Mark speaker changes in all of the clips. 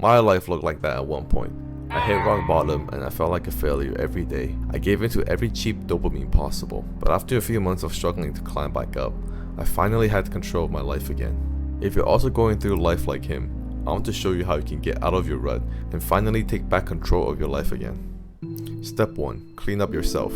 Speaker 1: My life looked like that at one point. I hit rock bottom and I felt like a failure every day. I gave into every cheap dopamine possible, but after a few months of struggling to climb back up, I finally had control of my life again. If you're also going through life like him, I want to show you how you can get out of your rut and finally take back control of your life again. Step 1. Clean up yourself.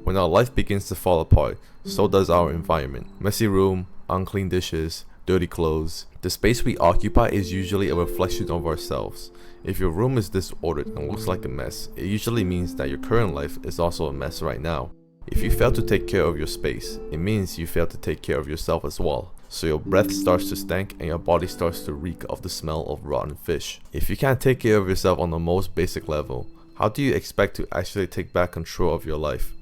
Speaker 1: When our life begins to fall apart, so does our environment. Messy room, unclean dishes, dirty clothes. The space we occupy is usually a reflection of ourselves. If your room is disordered and looks like a mess, it usually means that your current life is also a mess right now. If you fail to take care of your space, it means you fail to take care of yourself as well. So your breath starts to stink and your body starts to reek of the smell of rotten fish. If you can't take care of yourself on the most basic level, how do you expect to actually take back control of your life?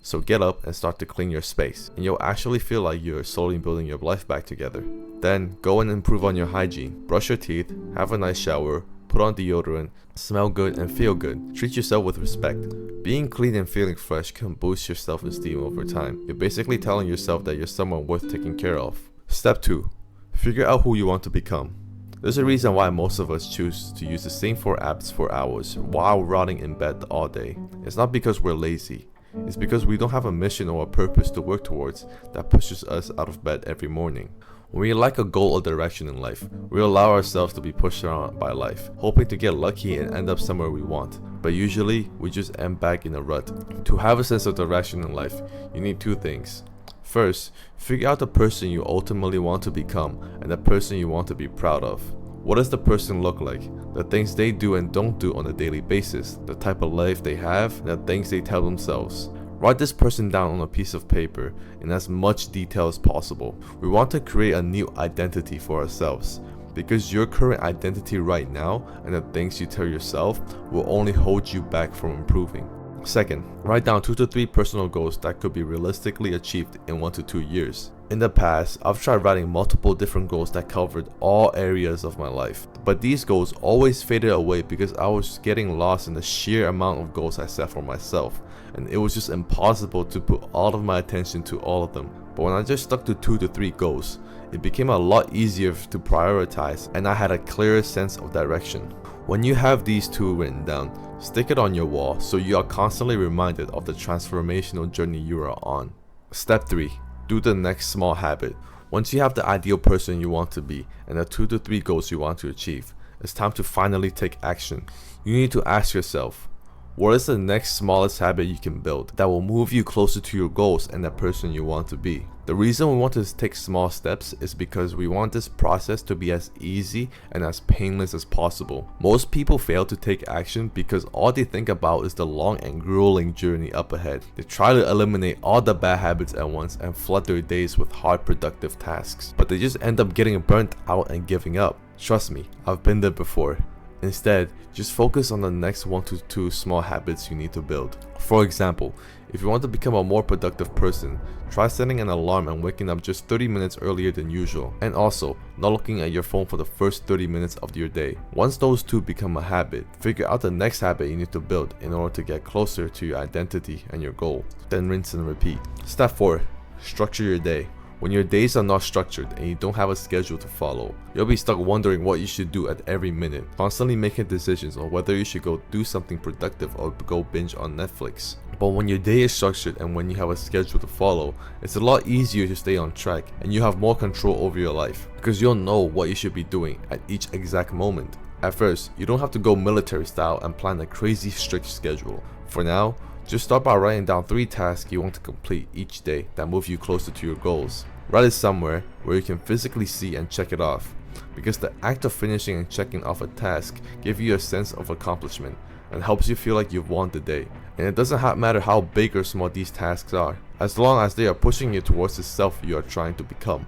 Speaker 1: So get up and start to clean your space, and you'll actually feel like you're slowly building your life back together. Then go and improve on your hygiene. Brush your teeth, have a nice shower, put on deodorant, smell good and feel good. Treat yourself with respect. Being clean and feeling fresh can boost your self-esteem over time. You're basically telling yourself that you're someone worth taking care of. Step 2. Figure out who you want to become. There's a reason why most of us choose to use the same 4 apps for hours while rotting in bed all day. It's not because we're lazy. It's because we don't have a mission or a purpose to work towards that pushes us out of bed every morning. When we lack a goal or direction in life, we allow ourselves to be pushed around by life, hoping to get lucky and end up somewhere we want. But usually, we just end back in a rut. To have a sense of direction in life, you need 2 things. First, figure out the person you ultimately want to become and the person you want to be proud of. What does the person look like? The things they do and don't do on a daily basis, the type of life they have, and the things they tell themselves. Write this person down on a piece of paper in as much detail as possible. We want to create a new identity for ourselves, because your current identity right now and the things you tell yourself will only hold you back from improving. Second, write down 2 to 3 personal goals that could be realistically achieved in 1 to 2 years. In the past, I've tried writing multiple different goals that covered all areas of my life, but these goals always faded away because I was getting lost in the sheer amount of goals I set for myself, and it was just impossible to put all of my attention to all of them. But when I just stuck to 2 to 3 goals, it became a lot easier to prioritize and I had a clearer sense of direction. When you have these 2 written down, stick it on your wall so you are constantly reminded of the transformational journey you are on. Step 3. Do the next small habit. Once you have the ideal person you want to be and the 2 to 3 goals you want to achieve, it's time to finally take action. You need to ask yourself, what is the next smallest habit you can build that will move you closer to your goals and the person you want to be? The reason we want to take small steps is because we want this process to be as easy and as painless as possible. Most people fail to take action because all they think about is the long and grueling journey up ahead. They try to eliminate all the bad habits at once and flood their days with hard productive tasks, but they just end up getting burnt out and giving up. Trust me, I've been there before. Instead, just focus on the next 1 to 2 small habits you need to build. For example, if you want to become a more productive person, try setting an alarm and waking up just 30 minutes earlier than usual, and also not looking at your phone for the first 30 minutes of your day. Once those 2 become a habit, figure out the next habit you need to build in order to get closer to your identity and your goal. Then rinse and repeat. Step 4. Structure your day. When your days are not structured and you don't have a schedule to follow, you'll be stuck wondering what you should do at every minute, constantly making decisions on whether you should go do something productive or go binge on Netflix. But when your day is structured and when you have a schedule to follow, it's a lot easier to stay on track and you have more control over your life because you'll know what you should be doing at each exact moment. At first, you don't have to go military style and plan a crazy strict schedule. For now, just start by writing down 3 tasks you want to complete each day that move you closer to your goals. Write it somewhere where you can physically see and check it off, because the act of finishing and checking off a task gives you a sense of accomplishment and helps you feel like you've won the day. And it doesn't matter how big or small these tasks are, as long as they are pushing you towards the self you are trying to become.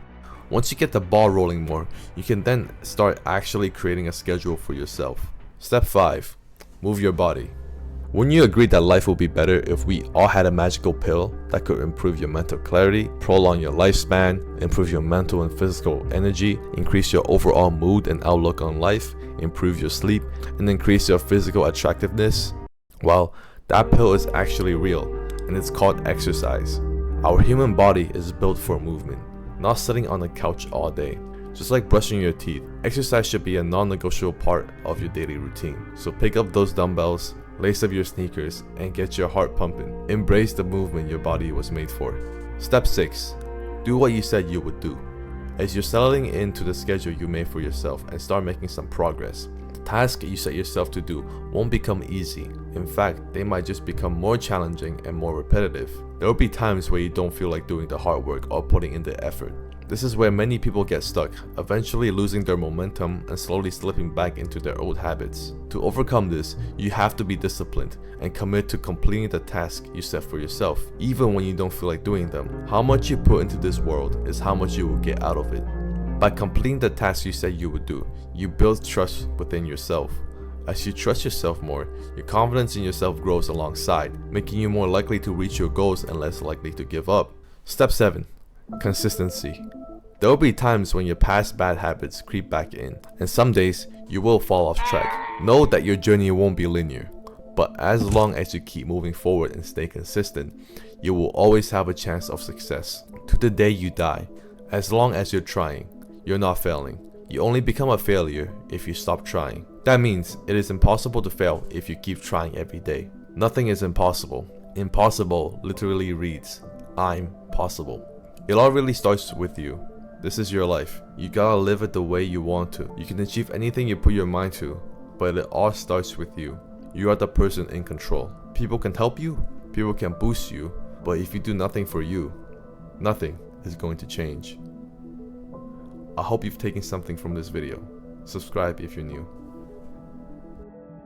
Speaker 1: Once you get the ball rolling more, you can then start actually creating a schedule for yourself. Step 5. Move your body. Wouldn't you agree that life would be better if we all had a magical pill that could improve your mental clarity, prolong your lifespan, improve your mental and physical energy, increase your overall mood and outlook on life, improve your sleep, and increase your physical attractiveness? Well, that pill is actually real, and it's called exercise. Our human body is built for movement, not sitting on the couch all day. Just like brushing your teeth, exercise should be a non-negotiable part of your daily routine. So pick up those dumbbells, lace up your sneakers, and get your heart pumping. Embrace the movement your body was made for. Step 6. Do what you said you would do. As you're settling into the schedule you made for yourself and start making some progress, the tasks you set yourself to do won't become easy. In fact, they might just become more challenging and more repetitive. There will be times where you don't feel like doing the hard work or putting in the effort. This is where many people get stuck, eventually losing their momentum and slowly slipping back into their old habits. To overcome this, you have to be disciplined and commit to completing the task you set for yourself, even when you don't feel like doing them. How much you put into this world is how much you will get out of it. By completing the task you said you would do, you build trust within yourself. As you trust yourself more, your confidence in yourself grows alongside, making you more likely to reach your goals and less likely to give up. Step 7. Consistency. There will be times when your past bad habits creep back in, and some days you will fall off track. Know that your journey won't be linear, but as long as you keep moving forward and stay consistent, you will always have a chance of success. To the day you die, as long as you're trying, you're not failing. You only become a failure if you stop trying. That means it is impossible to fail if you keep trying every day. Nothing is impossible. Impossible literally reads, I'm possible. It all really starts with you. This is your life. You gotta live it the way you want to. You can achieve anything you put your mind to, but it all starts with you. You are the person in control. People can help you, people can boost you, but if you do nothing for you, nothing is going to change. I hope you've taken something from this video. Subscribe if you're new.